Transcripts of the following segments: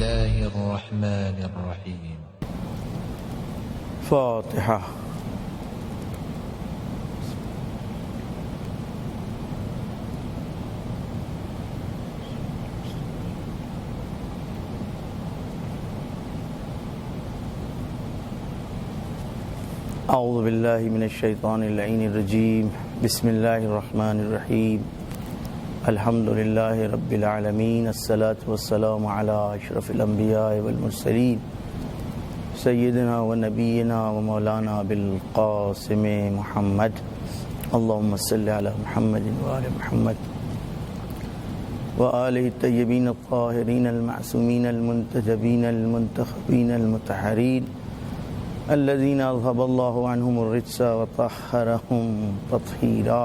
الله الرحمن الرحيم. فاتحة. اعوذ باللہ من الشیطان اللعین الرجیم. بسم اللہ الرحمن الرحیم. الحمد للہ رب العالمین. الصلاة والسلام علی اشرف الانبیاء والمرسلین سیدنا و نبینا و مولانا بالقاسم محمد. اللہم صلی علی محمد و آل محمد و آلہ الطیبین الطاہرین المعصومین المنتجبین المنتخبین المطہرین الذين اذهب الله عنهم الرجس وطهرهم تطهيرا.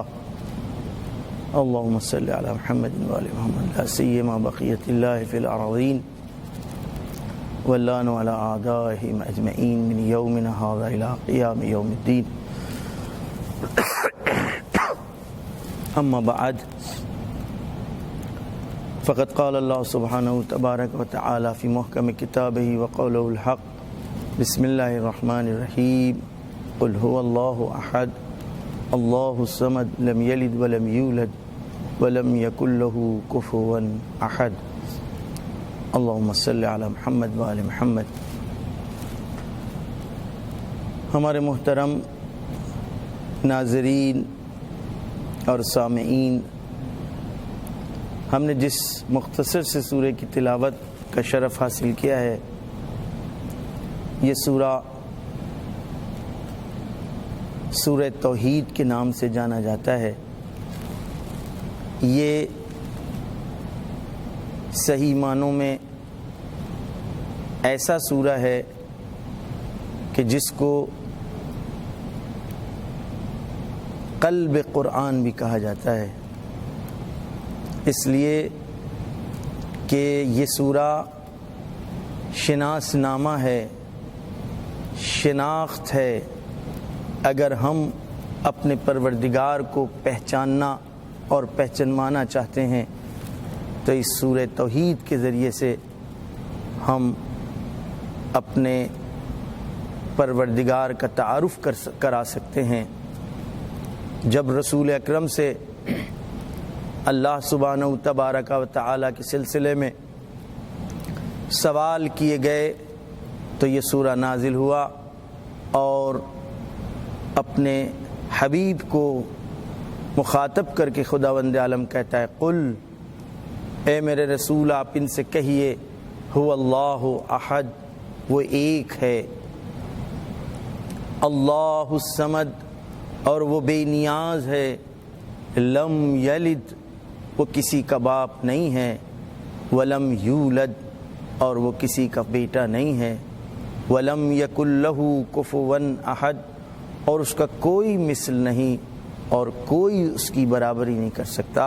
اللهم صل على محمد وآل محمد لا سيما بقية الله في الأراضين واللعن على أعدائهم أجمعين من يومنا هذا إلى قيام يوم الدين. أما بعد فقد قال الله سبحانه تبارك وتعالى في محكم كتابه وقوله الحق. بسم اللہ الرحمن الرحیم. قل هو اللہ احد اللہ الصمد لم یلد ولم یولد ولم یکن له کفوا احد. اللہم صلی علی محمد وآل محمد. ہمارے محترم ناظرین اور سامعین، ہم نے جس مختصر سے سورہ کی تلاوت کا شرف حاصل کیا ہے، یہ سورہ توحید کے نام سے جانا جاتا ہے. یہ صحیح معنوں میں ایسا سورہ ہے کہ جس کو قلب قرآن بھی کہا جاتا ہے، اس لیے کہ یہ سورہ شناس نامہ ہے، شناخت ہے. اگر ہم اپنے پروردگار کو پہچاننا اور پہچانوانا چاہتے ہیں تو اس سورہ توحید کے ذریعے سے ہم اپنے پروردگار کا تعارف کرا سکتے ہیں. جب رسول اکرم سے اللہ سبحانہ تبارک و تعالی کے سلسلے میں سوال کیے گئے تو یہ سورہ نازل ہوا اور اپنے حبیب کو مخاطب کر کے خداوند عالم کہتا ہے، قل، اے میرے رسول آپ ان سے کہیے، هو اللہ احد، وہ ایک ہے، اللہ الصمد، اور وہ بے نیاز ہے، لم یلد، وہ کسی کا باپ نہیں ہے، ولم یولد، اور وہ کسی کا بیٹا نہیں ہے، وَلَمْ يَكُنْ لَهُ كُفُوًا أَحَدٌ، اور اس کا کوئی مثل نہیں اور کوئی اس کی برابری نہیں کر سکتا.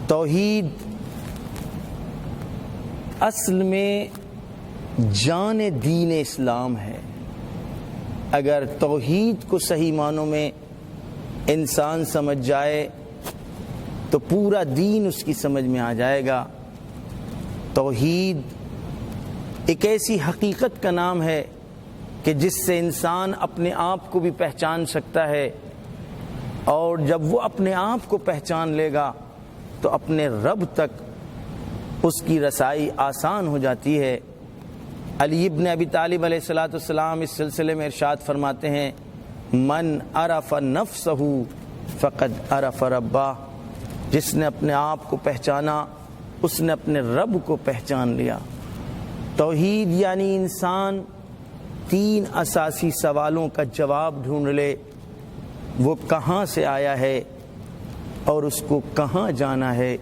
توحید اصل میں جان دین اسلام ہے. اگر توحید کو صحیح معنوں میں انسان سمجھ جائے تو پورا دین اس کی سمجھ میں آ جائے گا. توحید ایک ایسی حقیقت کا نام ہے کہ جس سے انسان اپنے آپ کو بھی پہچان سکتا ہے، اور جب وہ اپنے آپ کو پہچان لے گا تو اپنے رب تک اس کی رسائی آسان ہو جاتی ہے. علی ابن ابی طالب علیہ السلام اس سلسلے میں ارشاد فرماتے ہیں، من عرف نفسہ فقد عرف ربہ، جس نے اپنے آپ کو پہچانا اس نے اپنے رب کو پہچان لیا. توحید یعنی انسان تین اساسی سوالوں کا جواب ڈھونڈ لے، وہ کہاں سے آیا ہے اور اس کو کہاں جانا ہے،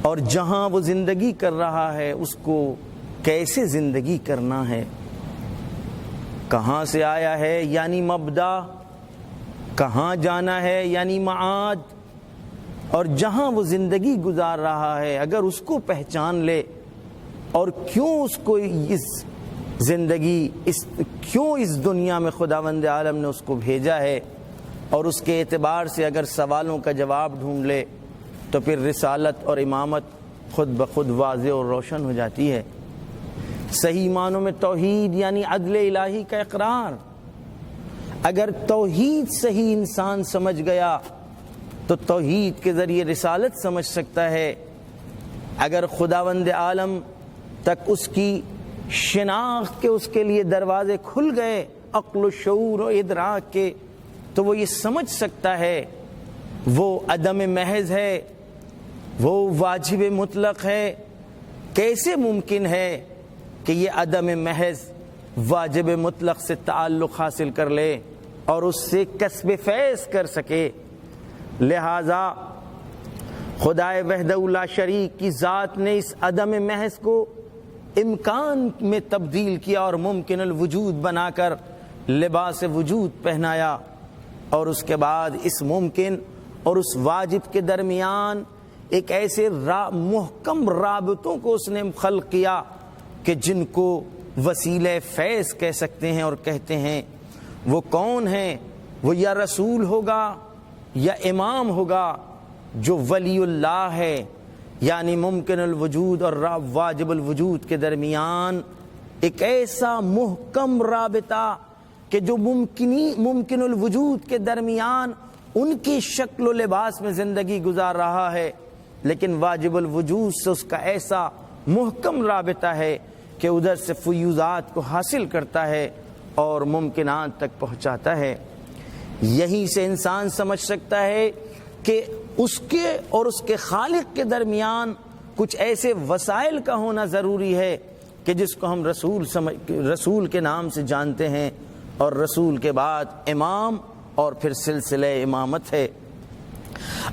اور جہاں وہ زندگی کر رہا ہے اس کو کیسے زندگی کرنا ہے. کہاں سے آیا ہے یعنی مبدا، کہاں جانا ہے یعنی معاد، اور جہاں وہ زندگی گزار رہا ہے اگر اس کو پہچان لے اور کیوں اس کو اس زندگی کیوں اس دنیا میں خداوند عالم نے اس کو بھیجا ہے، اور اس کے اعتبار سے اگر سوالوں کا جواب ڈھونڈ لے تو پھر رسالت اور امامت خود بخود واضح اور روشن ہو جاتی ہے۔ صحیح معنوں میں توحید یعنی عدل الہی کا اقرار۔ اگر توحید صحیح انسان سمجھ گیا تو توحید کے ذریعے رسالت سمجھ سکتا ہے۔ اگر خداوند عالم تک اس کی شناخت کے اس کے لیے دروازے کھل گئے عقل و شعور و ادراک کے، تو وہ یہ سمجھ سکتا ہے وہ عدم محض ہے، وہ واجب مطلق ہے۔ کیسے ممکن ہے کہ یہ عدم محض واجب مطلق سے تعلق حاصل کر لے اور اس سے کسب فیض کر سکے؟ لہذا خدائے وحدہ لا شریک کی ذات نے اس عدم محض کو امکان میں تبدیل کیا اور ممکن الوجود بنا کر لباس وجود پہنایا، اور اس کے بعد اس ممکن اور اس واجب کے درمیان ایک ایسے محکم رابطوں کو اس نے خلق کیا کہ جن کو وسیلہ فیض کہہ سکتے ہیں اور کہتے ہیں۔ وہ کون ہیں؟ وہ یا رسول ہوگا یا امام ہوگا جو ولی اللہ ہے، یعنی ممکن الوجود اور واجب الوجود کے درمیان ایک ایسا محکم رابطہ کہ جو ممکن الوجود کے درمیان ان کی شکل و لباس میں زندگی گزار رہا ہے، لیکن واجب الوجود سے اس کا ایسا محکم رابطہ ہے کہ ادھر سے فیوضات کو حاصل کرتا ہے اور ممکنات تک پہنچاتا ہے۔ یہیں سے انسان سمجھ سکتا ہے کہ اس کے اور اس کے خالق کے درمیان کچھ ایسے وسائل کا ہونا ضروری ہے کہ جس کو ہم رسول کے نام سے جانتے ہیں، اور رسول کے بعد امام اور پھر سلسلہ امامت ہے۔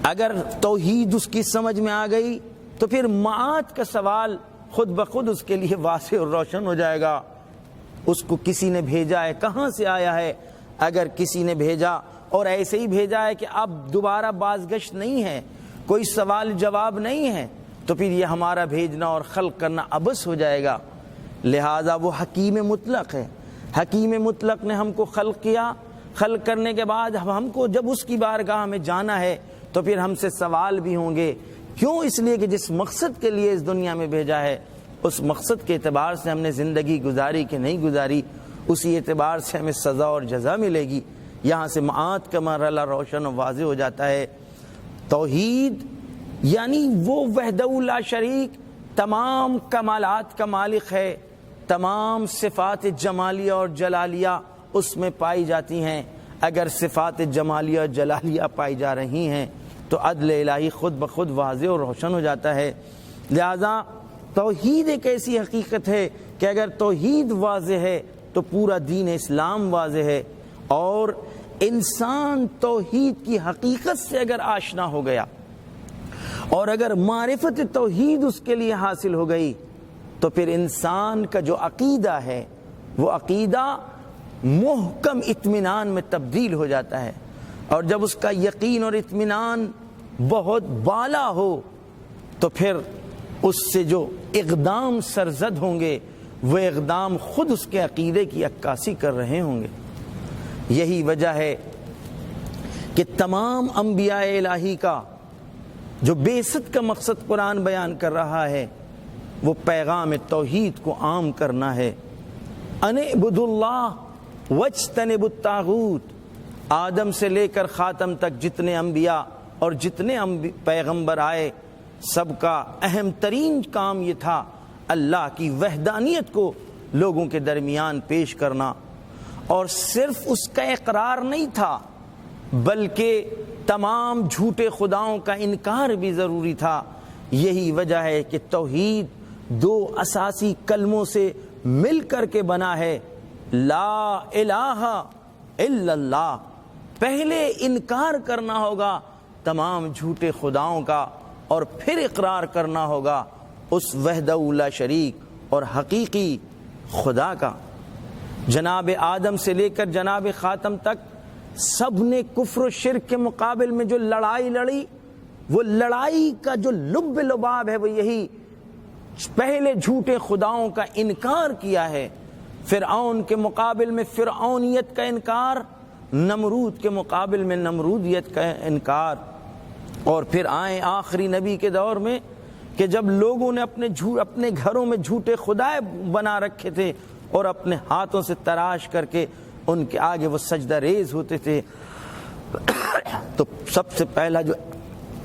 اگر توحید اس کی سمجھ میں آ گئی تو پھر معاد کا سوال خود بخود اس کے لیے واضح اور روشن ہو جائے گا۔ اس کو کسی نے بھیجا ہے، کہاں سے آیا ہے؟ اگر کسی نے بھیجا اور ایسے ہی بھیجا ہے کہ اب دوبارہ بازگشت نہیں ہے، کوئی سوال جواب نہیں ہے، تو پھر یہ ہمارا بھیجنا اور خلق کرنا عبث ہو جائے گا۔ لہٰذا وہ حکیم مطلق ہے۔ حکیم مطلق نے ہم کو خلق کیا، خلق کرنے کے بعد ہم کو جب اس کی بارگاہ میں جانا ہے تو پھر ہم سے سوال بھی ہوں گے۔ کیوں؟ اس لیے کہ جس مقصد کے لیے اس دنیا میں بھیجا ہے اس مقصد کے اعتبار سے ہم نے زندگی گزاری کہ نہیں گزاری، اسی اعتبار سے ہمیں سزا اور جزا ملے گی۔ یہاں سے معاد کا مرحلہ روشن و واضح ہو جاتا ہے۔ توحید یعنی وہ وحدہ لا شریک تمام کمالات کا مالک ہے، تمام صفات جمالیہ اور جلالیہ اس میں پائی جاتی ہیں۔ اگر صفات جمالیہ اور جلالیہ پائی جا رہی ہیں تو عدل الہی خود بخود واضح اور روشن ہو جاتا ہے۔ لہذا توحید ایک ایسی حقیقت ہے کہ اگر توحید واضح ہے تو پورا دین اسلام واضح ہے، اور انسان توحید کی حقیقت سے اگر آشنا ہو گیا اور اگر معرفت توحید اس کے لیے حاصل ہو گئی تو پھر انسان کا جو عقیدہ ہے وہ عقیدہ محکم اطمینان میں تبدیل ہو جاتا ہے، اور جب اس کا یقین اور اطمینان بہت بالا ہو تو پھر اس سے جو اقدام سرزد ہوں گے وہ اقدام خود اس کے عقیدے کی عکاسی کر رہے ہوں گے۔ یہی وجہ ہے کہ تمام انبیاء الہی کا جو بعثت کا مقصد قرآن بیان کر رہا ہے وہ پیغام توحید کو عام کرنا ہے۔ ان اعبدوا اللہ واجتنبوا الطاغوت۔ آدم سے لے کر خاتم تک جتنے انبیاء اور جتنے پیغمبر آئے سب کا اہم ترین کام یہ تھا اللہ کی وحدانیت کو لوگوں کے درمیان پیش کرنا، اور صرف اس کا اقرار نہیں تھا بلکہ تمام جھوٹے خداؤں کا انکار بھی ضروری تھا۔ یہی وجہ ہے کہ توحید دو اساسی کلموں سے مل کر کے بنا ہے، لا الہ الا اللہ۔ پہلے انکار کرنا ہوگا تمام جھوٹے خداؤں کا اور پھر اقرار کرنا ہوگا اس وحدہ لا شریک اور حقیقی خدا کا۔ جناب آدم سے لے کر جناب خاتم تک سب نے کفر و شرک کے مقابل میں جو لڑائی لڑی، وہ لڑائی کا جو لب لباب ہے وہ یہی پہلے جھوٹے خداؤں کا انکار کیا ہے، فرعون کے مقابل میں فرعونیت کا انکار، نمرود کے مقابل میں نمرودیت کا انکار، اور پھر آئے آخری نبی کے دور میں کہ جب لوگوں نے اپنے گھروں میں جھوٹے خدائے بنا رکھے تھے اور اپنے ہاتھوں سے تراش کر کے ان کے آگے وہ سجدہ ریز ہوتے تھے، تو سب سے پہلا جو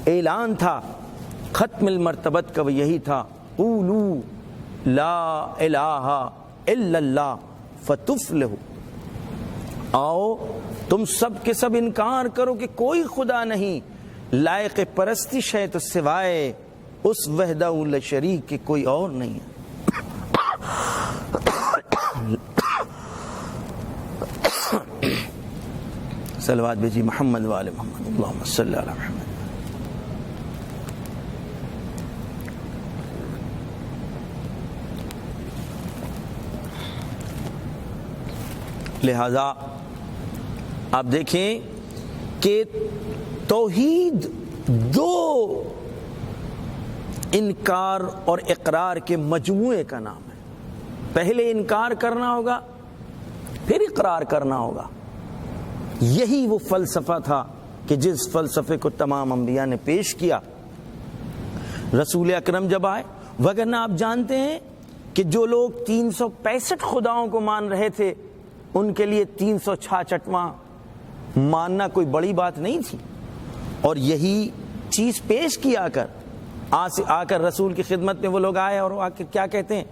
اعلان تھا ختم المرتبت کا وہ یہی تھا، قولوا لا الہ الا اللہ فتفلحوا، آؤ تم سب کے سب انکار کرو کہ کوئی خدا نہیں لائق پرستش ہے تو سوائے اس وحدہ لا شریک کے کوئی اور نہیں ہے۔ صلوات بھیجی محمد وآل محمد، اللہم صلی علی محمد۔ لہذا آپ دیکھیں کہ توحید دو انکار اور اقرار کے مجموعے کا نام ہے۔ پہلے انکار کرنا ہوگا، پھر اقرار کرنا ہوگا۔ یہی وہ فلسفہ تھا کہ جس فلسفے کو تمام انبیاء نے پیش کیا۔ رسول اکرم جب آئے، وگرنہ آپ جانتے ہیں کہ جو لوگ 365 خداؤں کو مان رہے تھے ان کے لیے 366واں ماننا کوئی بڑی بات نہیں تھی، اور یہی چیز پیش کی آ کر رسول کی خدمت میں وہ لوگ آئے اور آ کے کیا کہتے ہیں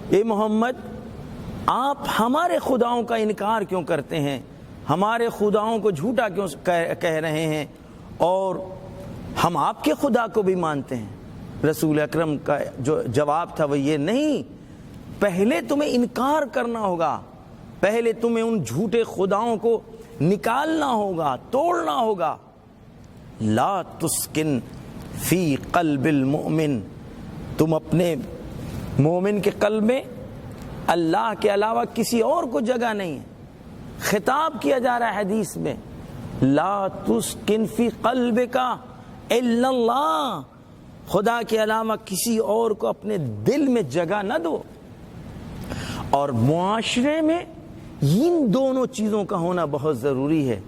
اے محمد، آپ ہمارے خداؤں کا انکار کیوں کرتے ہیں، ہمارے خداؤں کو جھوٹا کیوں کہہ رہے ہیں، اور ہم آپ کے خدا کو بھی مانتے ہیں۔ رسول اکرم کا جو جواب تھا وہ یہ نہیں، پہلے تمہیں انکار کرنا ہوگا، پہلے تمہیں ان جھوٹے خداؤں کو نکالنا ہوگا، توڑنا ہوگا۔ لا تسکن فی قلب المؤمن، تم اپنے مومن کے قلب میں اللہ کے علاوہ کسی اور کو جگہ نہیں ہے۔ خطاب کیا جا رہا ہے حدیث میں، لا تسکن فی قلبک الا اللہ، خدا کے علاوہ کسی اور کو اپنے دل میں جگہ نہ دو۔ اور معاشرے میں ان دونوں چیزوں کا ہونا بہت ضروری ہے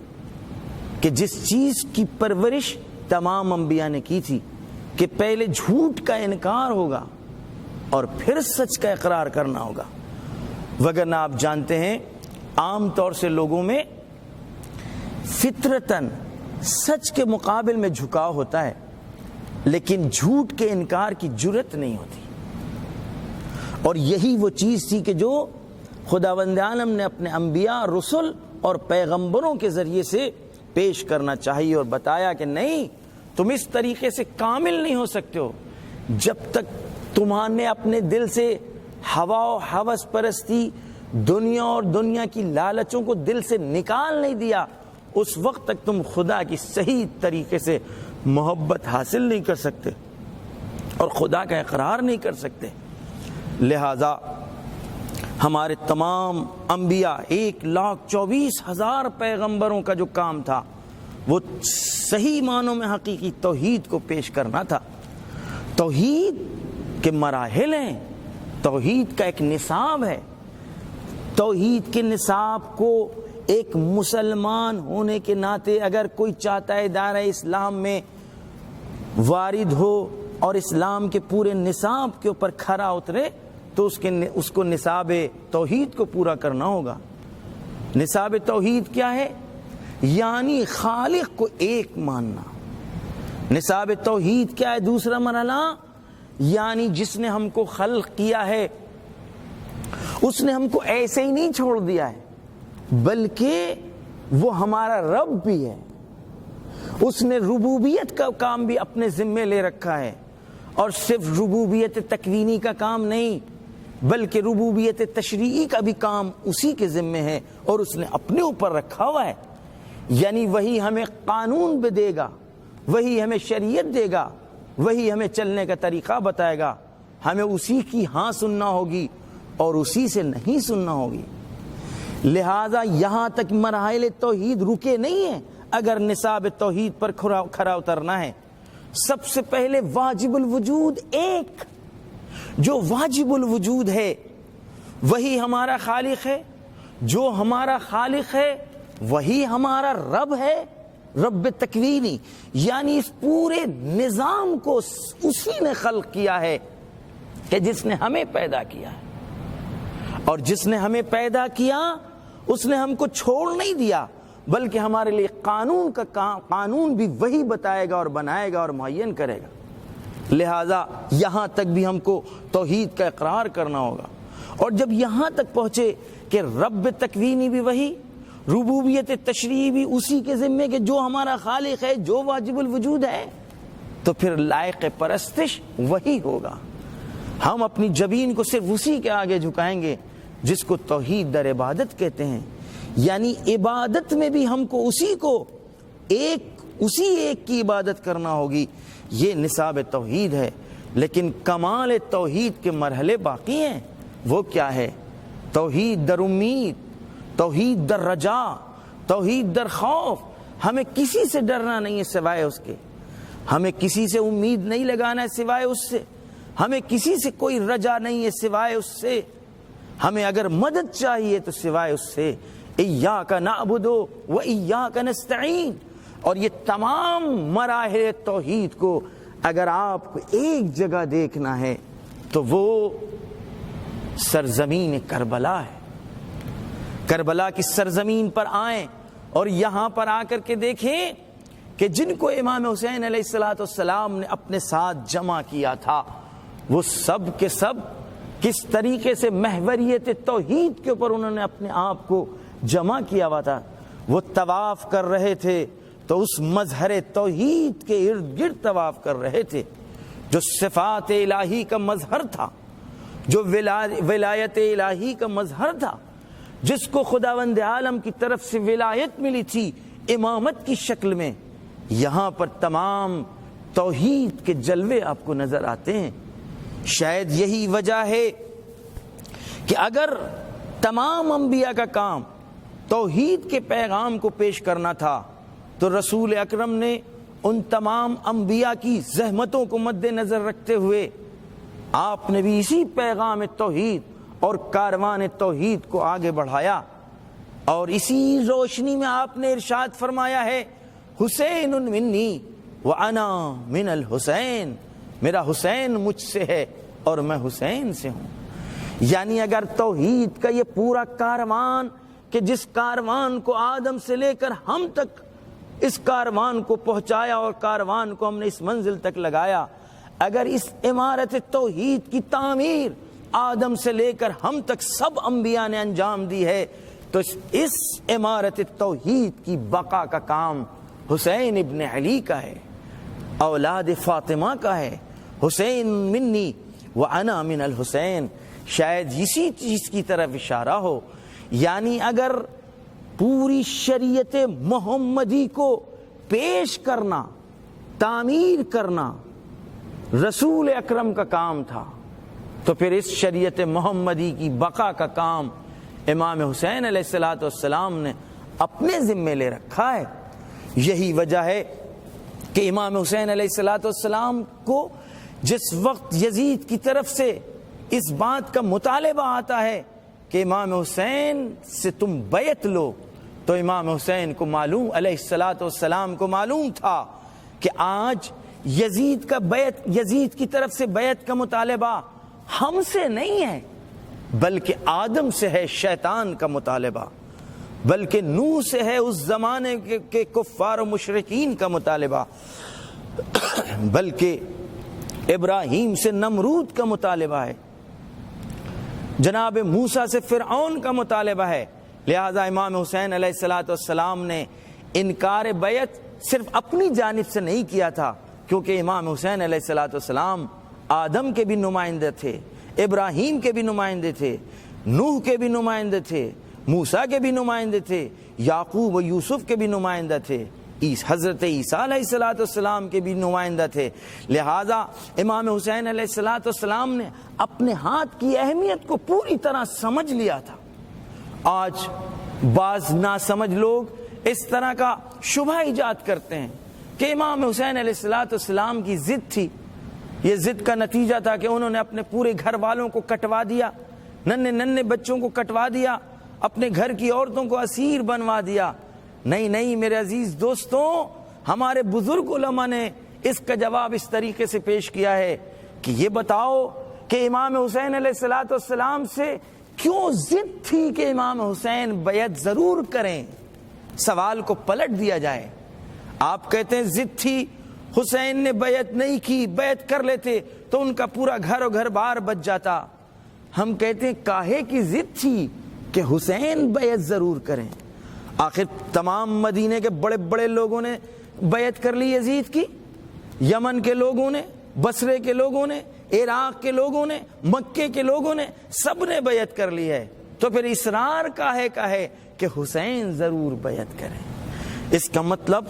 کہ جس چیز کی پرورش تمام انبیاء نے کی تھی کہ پہلے جھوٹ کا انکار ہوگا اور پھر سچ کا اقرار کرنا ہوگا۔ وگرنہ آپ جانتے ہیں عام طور سے لوگوں میں فطرتاً سچ کے مقابل میں جھکاؤ ہوتا ہے، لیکن جھوٹ کے انکار کی جرت نہیں ہوتی۔ اور یہی وہ چیز تھی کہ جو خداوند عالم نے اپنے انبیاء، رسل اور پیغمبروں کے ذریعے سے پیش کرنا چاہیے اور بتایا کہ نہیں، تم اس طریقے سے کامل نہیں ہو سکتے ہو جب تک تمہارے اپنے دل سے ہوا و ہوس پرستی، دنیا اور دنیا کی لالچوں کو دل سے نکال نہیں دیا، اس وقت تک تم خدا کی صحیح طریقے سے محبت حاصل نہیں کر سکتے اور خدا کا اقرار نہیں کر سکتے۔ لہذا ہمارے تمام انبیاء 1,24,000 پیغمبروں کا جو کام تھا وہ صحیح معنوں میں حقیقی توحید کو پیش کرنا تھا۔ توحید کے مراحل ہیں، توحید کا ایک نصاب ہے۔ توحید کے نصاب کو ایک مسلمان ہونے کے ناطے اگر کوئی چاہتا ہے دائرہ اسلام میں وارد ہو اور اسلام کے پورے نصاب کے اوپر کھرا اترے تو اس کو نصاب توحید کو پورا کرنا ہوگا۔ نصاب توحید کیا ہے؟ یعنی خالق کو ایک ماننا۔ نصاب توحید کیا ہے؟ دوسرا مرحلہ، یعنی جس نے ہم کو خلق کیا ہے اس نے ہم کو ایسے ہی نہیں چھوڑ دیا ہے بلکہ وہ ہمارا رب بھی ہے۔ اس نے ربوبیت کا کام بھی اپنے ذمے لے رکھا ہے، اور صرف ربوبیت تکوینی کا کام نہیں بلکہ ربوبیت تشریعی کا بھی کام اسی کے ذمے ہے اور اس نے اپنے اوپر رکھا ہوا ہے۔ یعنی وہی ہمیں قانون بھی دے گا، وہی ہمیں شریعت دے گا، وہی ہمیں چلنے کا طریقہ بتائے گا، ہمیں اسی کی ہاں سننا ہوگی اور اسی سے نہیں سننا ہوگی۔ لہذا یہاں تک مراحل توحید رکے نہیں ہیں اگر نصاب توحید پر کھرا اترنا ہے۔ سب سے پہلے واجب الوجود ایک، جو واجب الوجود ہے وہی ہمارا خالق ہے، جو ہمارا خالق ہے وہی ہمارا رب ہے، رب تکوینی، یعنی اس پورے نظام کو اسی نے خلق کیا ہے کہ جس نے ہمیں پیدا کیا ہے، اور جس نے ہمیں پیدا کیا اس نے ہم کو چھوڑ نہیں دیا، بلکہ ہمارے لیے قانون بھی وہی بتائے گا اور بنائے گا اور معین کرے گا۔ لہٰذا یہاں تک بھی ہم کو توحید کا اقرار کرنا ہوگا، اور جب یہاں تک پہنچے کہ رب تکوینی بھی وہی، ربوبیت تشریعی بھی اسی کے ذمے کہ جو ہمارا خالق ہے، جو واجب الوجود ہے، تو پھر لائق پرستش وہی ہوگا۔ ہم اپنی جبین کو صرف اسی کے آگے جھکائیں گے جس کو توحید در عبادت کہتے ہیں، یعنی عبادت میں بھی ہم کو اسی ایک کی عبادت کرنا ہوگی۔ یہ نصاب توحید ہے، لیکن کمال توحید کے مرحلے باقی ہیں۔ وہ کیا ہے؟ توحید در امید، توحید در رجا، توحید در خوف۔ ہمیں کسی سے ڈرنا نہیں ہے سوائے اس کے، ہمیں کسی سے امید نہیں لگانا ہے سوائے اس سے، ہمیں کسی سے کوئی رجا نہیں ہے سوائے اس سے، ہمیں اگر مدد چاہیے تو سوائے اس سے۔ ایاک نعبد و ایاک نستعین۔ اور یہ تمام مراحل توحید کو اگر آپ کو ایک جگہ دیکھنا ہے تو وہ سرزمین کربلا ہے۔ کربلا کی سرزمین پر آئیں اور یہاں پر آ کر کے دیکھیں کہ جن کو امام حسین علیہ السلام نے اپنے ساتھ جمع کیا تھا، وہ سب کے سب کس طریقے سے محوریت توحید کے اوپر انہوں نے اپنے آپ کو جمع کیا ہوا تھا۔ وہ طواف کر رہے تھے تو اس مظہر توحید کے ارد گرد طواف کر رہے تھے، جو صفات الہی کا مظہر تھا، جو ولایت الہی کا مظہر تھا، جس کو خداوند عالم کی طرف سے ولایت ملی تھی امامت کی شکل میں۔ یہاں پر تمام توحید کے جلوے آپ کو نظر آتے ہیں۔ شاید یہی وجہ ہے کہ اگر تمام انبیاء کا کام توحید کے پیغام کو پیش کرنا تھا تو رسول اکرم نے ان تمام انبیاء کی زحمتوں کو مد نظر رکھتے ہوئے آپ نے بھی اسی پیغام توحید اور کاروان توحید کو آگے بڑھایا، اور اسی روشنی میں آپ نے ارشاد فرمایا ہے، حسین منی وانا من الحسین، میرا حسین مجھ سے ہے اور میں حسین سے ہوں۔ یعنی اگر توحید کا یہ پورا کاروان کہ جس کاروان کو آدم سے لے کر ہم تک اس کاروان کو پہنچایا اور کاروان کو ہم نے اس منزل تک لگایا، اگر اس عمارت توحید کی تعمیر آدم سے لے کر ہم تک سب انبیاء نے انجام دی ہے، تو اس عمارت توحید کی بقا کا کام حسین ابن علی کا ہے، اولاد فاطمہ کا ہے۔ حسین منی وانا من الحسین، شاید اسی چیز کی طرف اشارہ ہو۔ یعنی اگر پوری شریعت محمدی کو پیش کرنا، تعمیر کرنا رسول اکرم کا کام تھا، تو پھر اس شریعت محمدی کی بقا کا کام امام حسین علیہ السلام نے اپنے ذمے لے رکھا ہے۔ یہی وجہ ہے کہ امام حسین علیہ السلام کو جس وقت یزید کی طرف سے اس بات کا مطالبہ آتا ہے کہ امام حسین سے تم بیعت لو، تو امام حسین کو معلوم، علیہ السلام کو معلوم تھا کہ آج یزید کی طرف سے بیعت کا مطالبہ ہم سے نہیں ہے، بلکہ آدم سے ہے شیطان کا مطالبہ، بلکہ نوح سے ہے اس زمانے کے کفار و مشرکین کا مطالبہ، بلکہ ابراہیم سے نمرود کا مطالبہ ہے، جناب موسیٰ سے فرعون کا مطالبہ ہے۔ لہذا امام حسین علیہ السلام نے انکار بیعت صرف اپنی جانب سے نہیں کیا تھا، کیونکہ امام حسین علیہ السلام آدم کے بھی نمائندے تھے، ابراہیم کے بھی نمائندے تھے، نوح کے بھی نمائندے تھے، موسیٰ کے بھی نمائندے تھے، یعقوب و یوسف کے بھی نمائندہ تھے، حضرت عیسیٰ علیہ السلام کے بھی نمائندہ تھے۔ لہٰذا امام حسین علیہ السلام نے اپنے ہاتھ کی اہمیت کو پوری طرح سمجھ لیا تھا۔ آج بعض ناسمجھ لوگ اس طرح کا شبہ ایجاد کرتے ہیں کہ امام حسین علیہ السلام کی ضد تھی، یہ ضد کا نتیجہ تھا کہ انہوں نے اپنے پورے گھر والوں کو کٹوا دیا، ننھے بچوں کو کٹوا دیا، اپنے گھر کی عورتوں کو اسیر بنوا دیا۔ نہیں میرے عزیز دوستوں، ہمارے بزرگ علماء نے اس کا جواب اس طریقے سے پیش کیا ہے کہ یہ بتاؤ کہ امام حسین علیہ السلام سے کیوں ضد تھی کہ امام حسین بیعت ضرور کریں؟ سوال کو پلٹ دیا جائے۔ آپ کہتے ہیں ضد تھی، حسین نے بیعت نہیں کی، بیعت کر لیتے تو ان کا پورا گھر و گھر بار بچ جاتا۔ ہم کہتے ہیں کاہے کی ضد تھی کہ حسین بیعت ضرور کریں؟ آخر تمام مدینے کے بڑے بڑے لوگوں نے بیعت کر لی یزید کی، یمن کے لوگوں نے، بصرے کے لوگوں نے، عراق کے لوگوں نے، مکے کے لوگوں نے، سب نے بیعت کر لی ہے، تو پھر اصرار کاہے کا ہے کہ حسین ضرور بیعت کریں؟ اس کا مطلب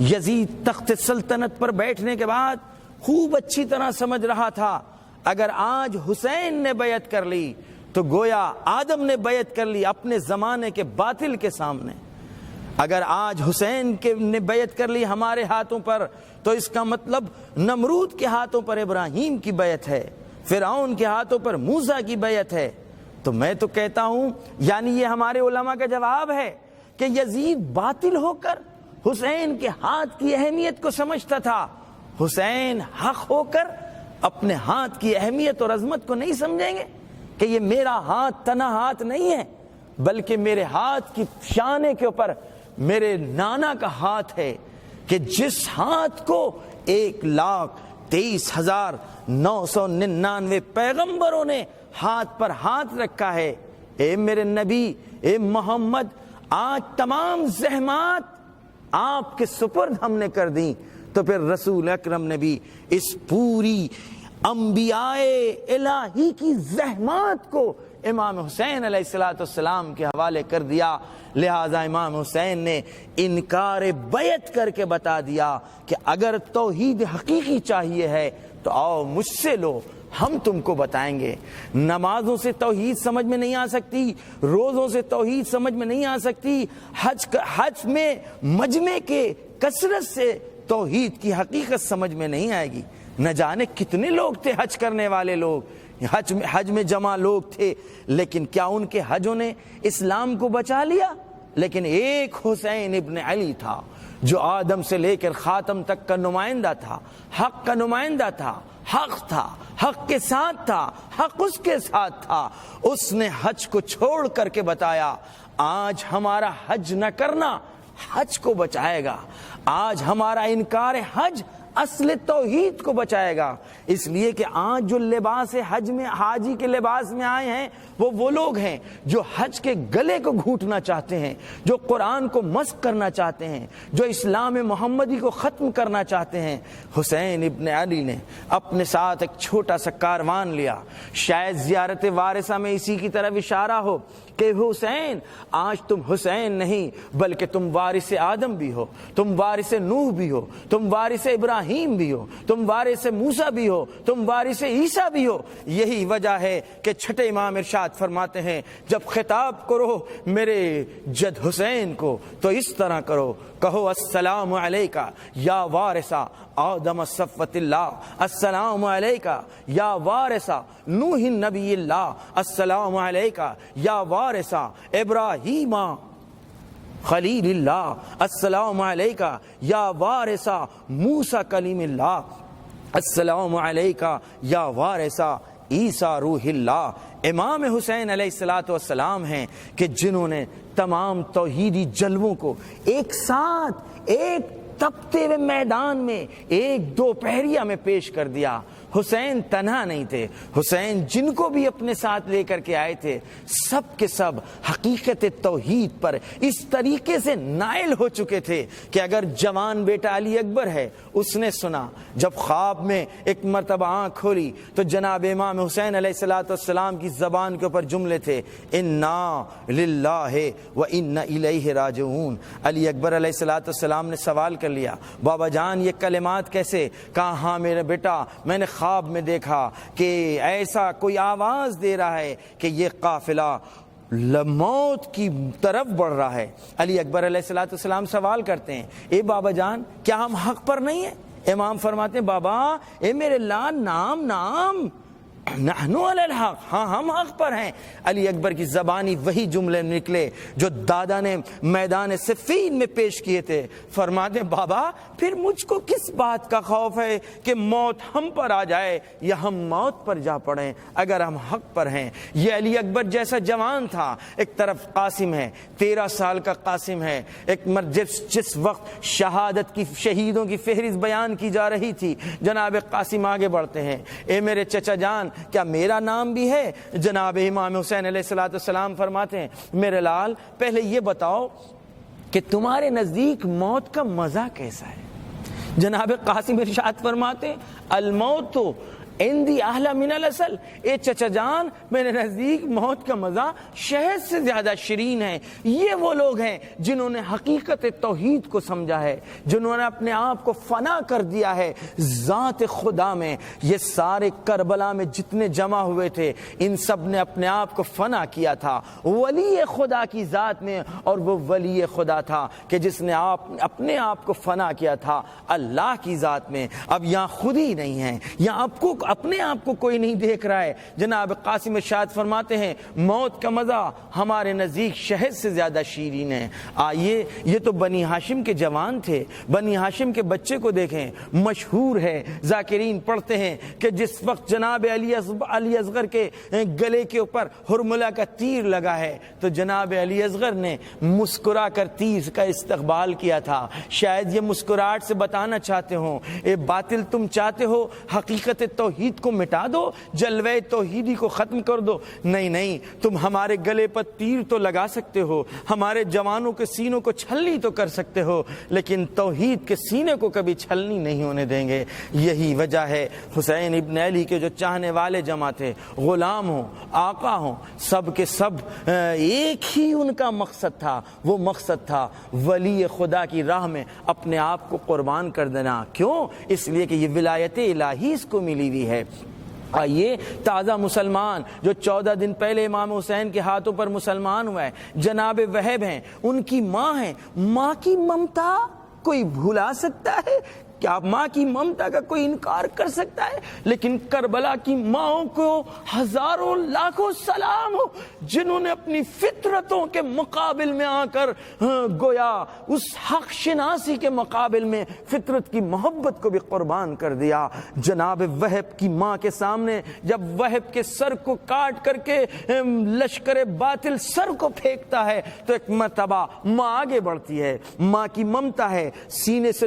یزید تخت سلطنت پر بیٹھنے کے بعد خوب اچھی طرح سمجھ رہا تھا اگر آج حسین نے بیعت کر لی تو گویا آدم نے بیعت کر لی اپنے زمانے کے باطل کے سامنے۔ اگر آج حسین نے بیعت کر لی ہمارے ہاتھوں پر تو اس کا مطلب نمرود کے ہاتھوں پر ابراہیم کی بیعت ہے، فرعون کے ہاتھوں پر موسیٰ کی بیعت ہے۔ تو میں تو کہتا ہوں یعنی یہ ہمارے علماء کا جواب ہے کہ یزید باطل ہو کر حسین کے ہاتھ کی اہمیت کو سمجھتا تھا، حسین حق ہو کر اپنے ہاتھ کی اہمیت اور عظمت کو نہیں سمجھیں گے کہ یہ میرا ہاتھ تنہا ہاتھ نہیں ہے، بلکہ میرے ہاتھ کی شانے کے اوپر میرے نانا کا ہاتھ ہے کہ جس ہاتھ کو 1,23,999 پیغمبروں نے ہاتھ پر ہاتھ رکھا ہے۔ اے میرے نبی، اے محمد، آج تمام زحمات آپ کے سپرد ہم نے کر دیں، تو پھر رسول اکرم نے بھی اس پوری انبیاء الہی کی زحمات کو امام حسین علیہ السلام کے حوالے کر دیا۔ لہذا امام حسین نے انکار بیعت کر کے بتا دیا کہ اگر توحید حقیقی چاہیے ہے تو آؤ مجھ سے لو، ہم تم کو بتائیں گے۔ نمازوں سے توحید سمجھ میں نہیں آ سکتی، روزوں سے توحید سمجھ میں نہیں آ سکتی، حج میں مجمع کے کثرت سے توحید کی حقیقت سمجھ میں نہیں آئے گی۔ نہ جانے کتنے لوگ تھے حج کرنے والے لوگ، حج میں جمع لوگ تھے، لیکن کیا ان کے حجوں نے اسلام کو بچا لیا؟ لیکن ایک حسین ابن علی تھا جو آدم سے لے کر خاتم تک کا نمائندہ تھا، حق کا نمائندہ تھا، حق تھا، حق کے ساتھ تھا، حق اس کے ساتھ تھا۔ اس نے حج کو چھوڑ کر کے بتایا آج ہمارا حج نہ کرنا حج کو بچائے گا، آج ہمارا انکار حج اصل توحید کو بچائے گا۔ اس لیے کہ آج جو لباس حج میں حاجی کے لباس میں آئے ہیں وہ لوگ ہیں جو حج کے گلے کو گھونٹنا چاہتے ہیں، جو قرآن کو مسخ کرنا چاہتے ہیں، جو اسلام محمدی کو ختم کرنا چاہتے ہیں۔ حسین ابن علی نے اپنے ساتھ ایک چھوٹا سا کاروان لیا، شاید زیارت وارثہ میں اسی کی طرف اشارہ ہو کہ حسین آج تم حسین نہیں بلکہ تم وارث آدم بھی ہو، تم وارث نوح بھی ہو، تم وارث ابراہیم بھی ہو، تم وارث موسیٰ بھی ہو، تم وارث عیسیٰ بھی ہو۔ یہی وجہ ہے کہ چھٹے امام ارشاد فرماتے ہیں جب خطاب کرو میرے جد حسین کو تو اس طرح کرو، کہو السلام علیکہ یا وارثہ آدم صفوت اللہ، السلام علیکہ یا وارثہ نوح نبی اللہ، السلام علیکہ یا وارثہ ابراہیم خلیل اللہ، السلام علیکہ یا وارثہ موسیٰ کلیم اللہ، السلام علیکہ یا وارثہ عیسیٰ روح اللہ۔ امام حسین علیہ السلام ہیں کہ جنہوں نے تمام توحیدی جلووں کو ایک ساتھ ایک تپتے ہوئے میدان میں ایک دوپہریہ میں پیش کر دیا۔ حسین تنہا نہیں تھے، حسین جن کو بھی اپنے ساتھ لے کر کے آئے تھے سب کے سب حقیقت توحید پر اس طریقے سے نائل ہو چکے تھے کہ اگر جوان بیٹا علی اکبر ہے، اس نے سنا جب خواب میں ایک مرتبہ آنکھ کھولی تو جناب امام حسین علیہ السلام کی زبان کے اوپر جملے تھے انا للہ و انا الیہ راجعون۔ علی اکبر علیہ السلام نے سوال کر لیا بابا جان یہ کلمات کیسے؟ کہا ہاں میرے بیٹا میں نے خواب میں دیکھا کہ ایسا کوئی آواز دے رہا ہے کہ یہ قافلہ موت کی طرف بڑھ رہا ہے۔ علی اکبر علیہ السلام سوال کرتے ہیں اے بابا جان کیا ہم حق پر نہیں ہیں؟ امام فرماتے ہیں بابا اے میرے لال نام نحن علی الحق، ہاں ہم حق پر ہیں۔ علی اکبر کی زبانی وہی جملے نکلے جو دادا نے میدان صفین میں پیش کیے تھے۔ فرماتے بابا پھر مجھ کو کس بات کا خوف ہے کہ موت ہم پر آ جائے یا ہم موت پر جا پڑیں اگر ہم حق پر ہیں۔ یہ علی اکبر جیسا جوان تھا، ایک طرف قاسم ہے، 13 سال کا قاسم ہے، ایک جس وقت شہادت کی شہیدوں کی فہرست بیان کی جا رہی تھی، جناب قاسم آگے بڑھتے ہیں، اے میرے چچا جان کیا میرا نام بھی ہے؟ جناب امام حسین علیہ السلام فرماتے ہیں میرے لال پہلے یہ بتاؤ کہ تمہارے نزدیک موت کا مزہ کیسا ہے؟ جناب قاسم ارشاد فرماتے ہیں الموت تو عندی احلی من العسل، اے چچا جان میرے نزدیک موت کا مزہ شہد سے زیادہ شیرین ہے۔ یہ وہ لوگ ہیں جنہوں نے حقیقت توحید کو سمجھا ہے، جنہوں نے اپنے آپ کو فنا کر دیا ہے ذات خدا میں۔ یہ سارے کربلا میں جتنے جمع ہوئے تھے ان سب نے اپنے آپ کو فنا کیا تھا ولی خدا کی ذات میں، اور وہ ولی خدا تھا کہ جس نے اپنے آپ کو فنا کیا تھا اللہ کی ذات میں۔ اب یہاں خود ہی نہیں ہے، یہاں آپ کو اپنے آپ کو کوئی نہیں دیکھ رہا ہے۔ جناب قاسم ارشاد فرماتے ہیں موت کا مزہ ہمارے نزدیک شہد سے زیادہ شیرین ہے۔ آئیے یہ تو بنی ہاشم کے جوان تھے، بنی ہاشم کے بچے کو دیکھیں، مشہور ہے، ذاکرین پڑھتے ہیں کہ جس وقت جناب علی اصغر کے گلے کے اوپر ہرملہ کا تیر لگا ہے تو جناب علی اصغر نے مسکرا کر تیر کا استقبال کیا تھا۔ شاید یہ مسکراہٹ سے بتانا چاہتے ہوں اے باطل تم چاہتے ہو حقیقت توحید کو مٹا دو، جلوے توحیدی کو ختم کر دو، نہیں تم ہمارے گلے پر تیر تو لگا سکتے ہو، ہمارے جوانوں کے سینوں کو چھلنی تو کر سکتے ہو، لیکن توحید کے سینے کو کبھی چھلنی نہیں ہونے دیں گے۔ یہی وجہ ہے حسین ابن علی کے جو چاہنے والے جمع تھے، غلام ہوں آقا ہوں، سب کے سب ایک ہی ان کا مقصد تھا، وہ مقصد تھا ولی خدا کی راہ میں اپنے آپ کو قربان کر دینا۔ کیوں؟ اس لیے کہ یہ ولایت الہی اس کو ملی ہوئی ہے۔ آئیے تازہ مسلمان جو 14 دن پہلے امام حسین کے ہاتھوں پر مسلمان ہوا ہے، جناب وہب ہیں، ان کی ماں ہیں، ماں کی ممتا کوئی بھلا سکتا ہے؟ کیا ماں کی ممتا کا کوئی انکار کر سکتا ہے؟ لیکن کربلا کی ماں کو ہزاروں لاکھوں سلام ہو جنہوں نے اپنی فطرتوں کے مقابل میں آ کر گویا اس حق شناسی کے مقابل میں فطرت کی محبت کو بھی قربان کر دیا۔ جناب وہب کی ماں کے سامنے جب وہب کے سر کو کاٹ کر کے لشکر باطل سر کو پھینکتا ہے تو ایک مرتبہ ماں آگے بڑھتی ہے، ماں کی ممتا ہے، سینے سے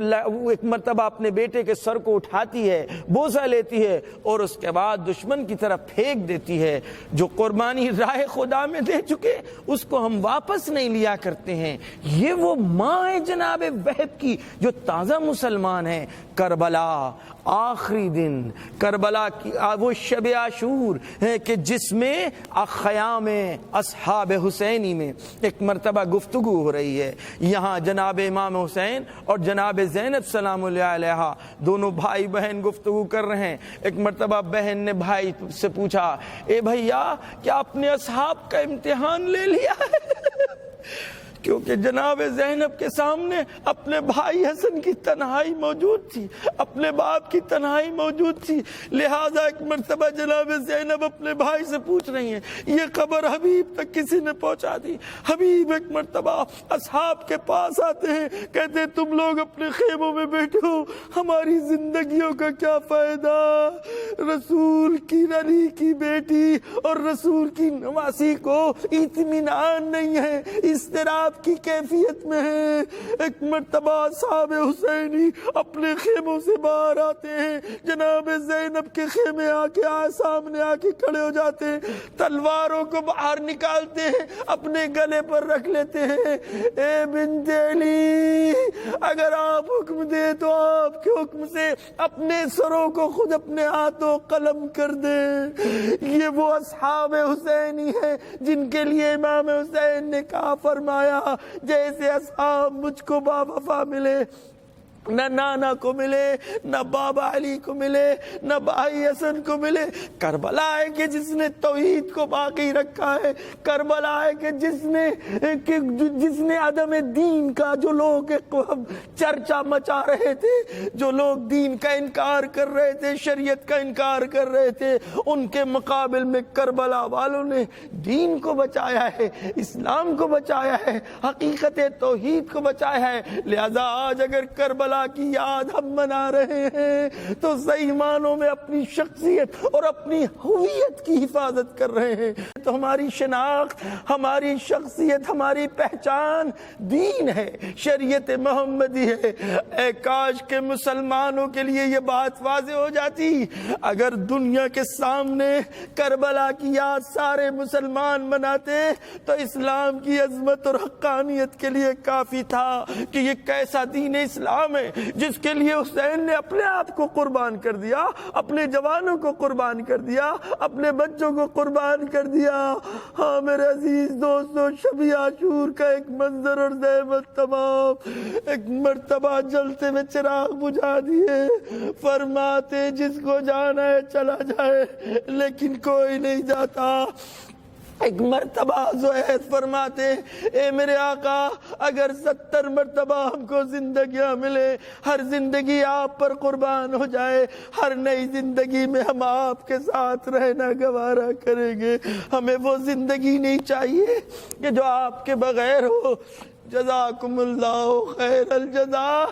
ایک مرتبہ اپنے بیٹے کے سر کو اٹھاتی ہے، بوسہ لیتی ہے اور اس کے بعد دشمن کی طرف پھینک دیتی ہے۔ جو قربانی راہ خدا میں دے چکے اس کو ہم واپس نہیں لیا کرتے ہیں۔ یہ وہ ماں ہے جناب وہب کی جو تازہ مسلمان ہے۔ کربلا آخری دن، کربلا کی وہ شب عاشور ہے کہ جس میں خیام اصحاب حسینی میں ایک مرتبہ گفتگو ہو رہی ہے۔ یہاں جناب امام حسین اور جناب زینب سلام اللہ علیہا دونوں بھائی بہن گفتگو کر رہے ہیں۔ ایک مرتبہ بہن نے بھائی سے پوچھا اے بھیا کیا اپنے اصحاب کا امتحان لے لیا ہے؟ کیونکہ جناب زینب کے سامنے اپنے بھائی حسن کی تنہائی موجود تھی، اپنے باپ کی تنہائی موجود تھی، لہذا ایک مرتبہ جناب زینب اپنے بھائی سے پوچھ رہی ہیں یہ خبر حبیب تک کسی نے پہنچا دی؟ حبیب ایک مرتبہ اصحاب کے پاس آتے ہیں، کہتے ہیں تم لوگ اپنے خیموں میں بیٹھے ہو، ہماری زندگیوں کا کیا فائدہ؟ رسول کی علی کی بیٹی اور رسول کی نواسی کو اطمینان نہیں ہے، اضطراب کی کیفیت میں ہے۔ ایک مرتبہ اصحاب حسینی اپنے خیموں سے باہر آتے ہیں، جناب زینب کے خیمے آ کے سامنے آ کے کھڑے ہو جاتے ہیں، تلواروں کو باہر نکالتے ہیں، اپنے گلے پر رکھ لیتے ہیں۔ اے بنت علی اگر آپ حکم دے تو آپ کے حکم سے اپنے سروں کو خود اپنے ہاتھوں قلم کر دیں۔ یہ وہ اصحاب حسینی ہیں جن کے لیے امام حسین نے کہا فرمایا جیسے اصحاب مجھ کو با وفا ملے نہ نانا کو ملے، نہ بابا علی کو ملے، نہ بھائی حسن کو ملے۔ کربلا ہے کہ جس نے توحید کو باقی رکھا ہے، کربلا ہے کہ جس نے عدم دین کا جو لوگ چرچا مچا رہے تھے، جو لوگ دین کا انکار کر رہے تھے، شریعت کا انکار کر رہے تھے، ان کے مقابل میں کربلا والوں نے دین کو بچایا ہے، اسلام کو بچایا ہے، حقیقت توحید کو بچایا ہے۔ لہذا آج اگر کربلا کی یاد ہم منا رہے ہیں تو صحیح معنوں میں اپنی شخصیت اور اپنی ہویت کی حفاظت کر رہے ہیں۔ تو ہماری شناخت، ہماری شخصیت، ہماری پہچان دین ہے، شریعت محمدی ہے۔ اے کاش کے مسلمانوں کے لیے یہ بات واضح ہو جاتی، اگر دنیا کے سامنے کربلا کی یاد سارے مسلمان مناتے تو اسلام کی عظمت اور حقانیت کے لیے کافی تھا کہ یہ کیسا دین اسلام ہے جس کے لیے حسین نے اپنے آپ کو قربان کر دیا، اپنے جوانوں کو قربان کر دیا، اپنے بچوں کو قربان کر دیا۔ ہاں میرے عزیز دوستو، شب عاشور کا ایک منظر اور زحمت تمام، ایک مرتبہ جلتے میں چراغ بجھا دیے، فرماتے جس کو جانا ہے چلا جائے لیکن کوئی نہیں جاتا۔ ایک مرتبہ زہیر فرماتے، اے میرے آقا اگر 70 مرتبہ ہم کو زندگیاں ملے، ہر زندگی آپ پر قربان ہو جائے، ہر نئی زندگی میں ہم آپ کے ساتھ رہنا گوارا کریں گے۔ ہمیں وہ زندگی نہیں چاہیے کہ جو آپ کے بغیر ہو۔ جزاکم اللہ خیر الجزا۔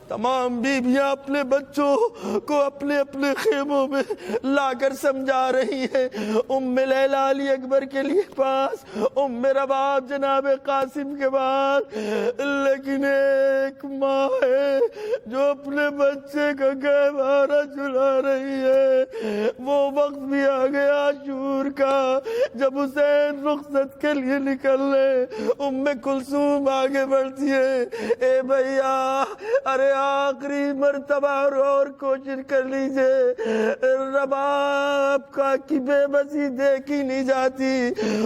تمام بیویاں اپنے بچوں کو اپنے اپنے خیموں میں لا کر سمجھا رہی ہیں۔ ام لیلہ علی اکبر کے لیے پاس، ام رباب جناب قاسم کے بعد، لیکن ایک ماں ہے جو اپنے بچے کا گہوارہ جلا رہی ہے۔ وہ وقت بھی آ گیا عاشور کا جب حسین رخصت کے لیے نکل رہے، ام کلثوم آگے بڑھتی ہے، اے بھیا ارے آخری مرتبہ اور کوشش کر لیجئے، رباب کا کی بے بسی دیکھی نہیں جاتی۔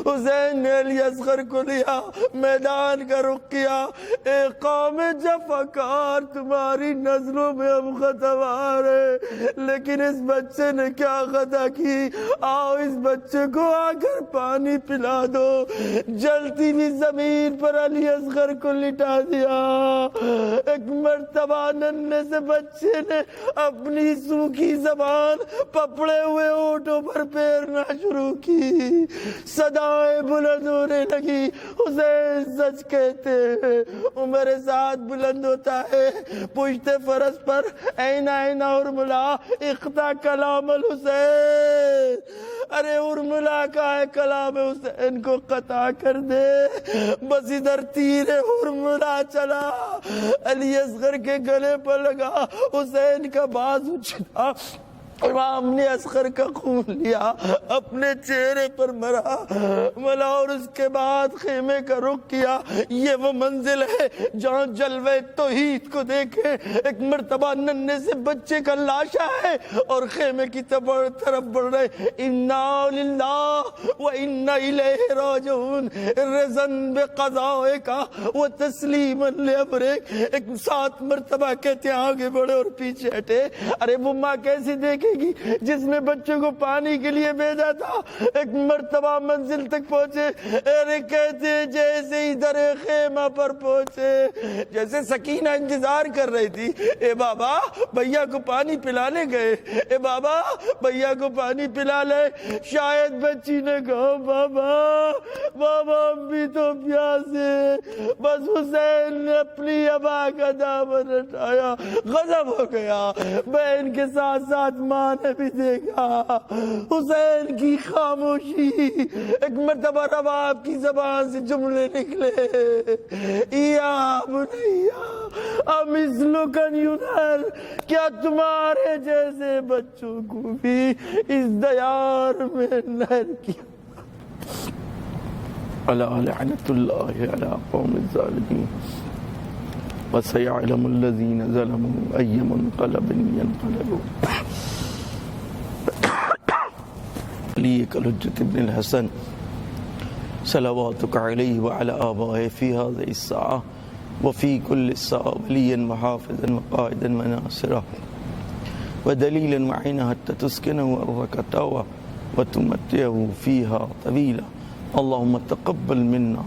حسین نے علی اصغر کو لیا، میدان کا رخ کیا، اے قوم جفاکار تمہاری نظروں میں ہم خطاوار ہیں، لیکن اس بچے نے کیا خطا کی، آؤ اس بچے کو آ کر پانی پلا دو۔ جلتی بھی زمین پر علی اصغر کو لٹا دیا۔ ایک مرتبہ ننھے سے بچے نے اپنی سوکھی زبان پپڑے ہوئے ہونٹوں پر پھیرنا شروع کی، صدائیں بلند ہونے لگی، حسین سچ کہتے ہیں۔ عمر سعد بلند ہوتا ہے پشت فرس پر، اینا اینا ارملا اقطع کلام الحسین، ارے ارملا کا ہے کلام حسین کو قطع کر دے۔ بس ادھر تیر ارملا چلا، علی اصغر کے گلے پر لگا، حسین کا بازو چھنا، امام نے اصغر کا خون لیا، اپنے چہرے پر ملا اور اس کے بعد خیمے کا رخ کیا۔ یہ وہ منزل ہے جہاں جلوہ توحید کو دیکھے۔ ایک مرتبہ ننھے سے بچے کا لاشا ہے اور خیمے کی طرف بڑھ رہے، انا للہ و انا الیہ راجعون، رضن بقضائک و تسلیما لامرک۔ ایک 7 مرتبہ کہتے ہیں آگے بڑھے اور پیچھے ہٹے۔ ارے وہ ماں کیسی دیکھے گی جس نے بچوں کو پانی کے لیے بھیجا تھا؟ ایک مرتبہ منزل تک پہنچے، ارے کہتے جیسے ہی در خیمہ پر پہنچے، جیسے سکینہ انتظار کر رہی تھی، اے بابا بھیا کو پانی پلانے گئے، اے بابا بھیا کو پانی پلا لے۔ شاید بچی نے کہا بابا ہم بھی تو پیاسے۔ بس حسین نے اپنی ابا کا دامن ہٹایا، غضب ہو گیا۔ بہن کے ساتھ ساتھ ماں نے بھی دیکھا حسین کی خاموشی۔ ایک مرتبہ رباب کی زبان سے جملے نکلے، یا بنیا امثلک ینر، کیا تمہارے جیسے بچوں کو بھی اس دیار میں نہر کیا۔ الا لعنت اللہ علی قوم الظالمین وسيعلم الذين ظلموا أي منقلب ينقلبون۔ علی الحجة ابن الحسن صلواتك عليه وعلى آبائه في هذه الساعة وفي كل الساعة وليا وحافظا وقائدا وناصرا ودليلا وعينا حتى تسكنه أرضك تاوى وتمتعه فيها طويلا اللهم تقبل منا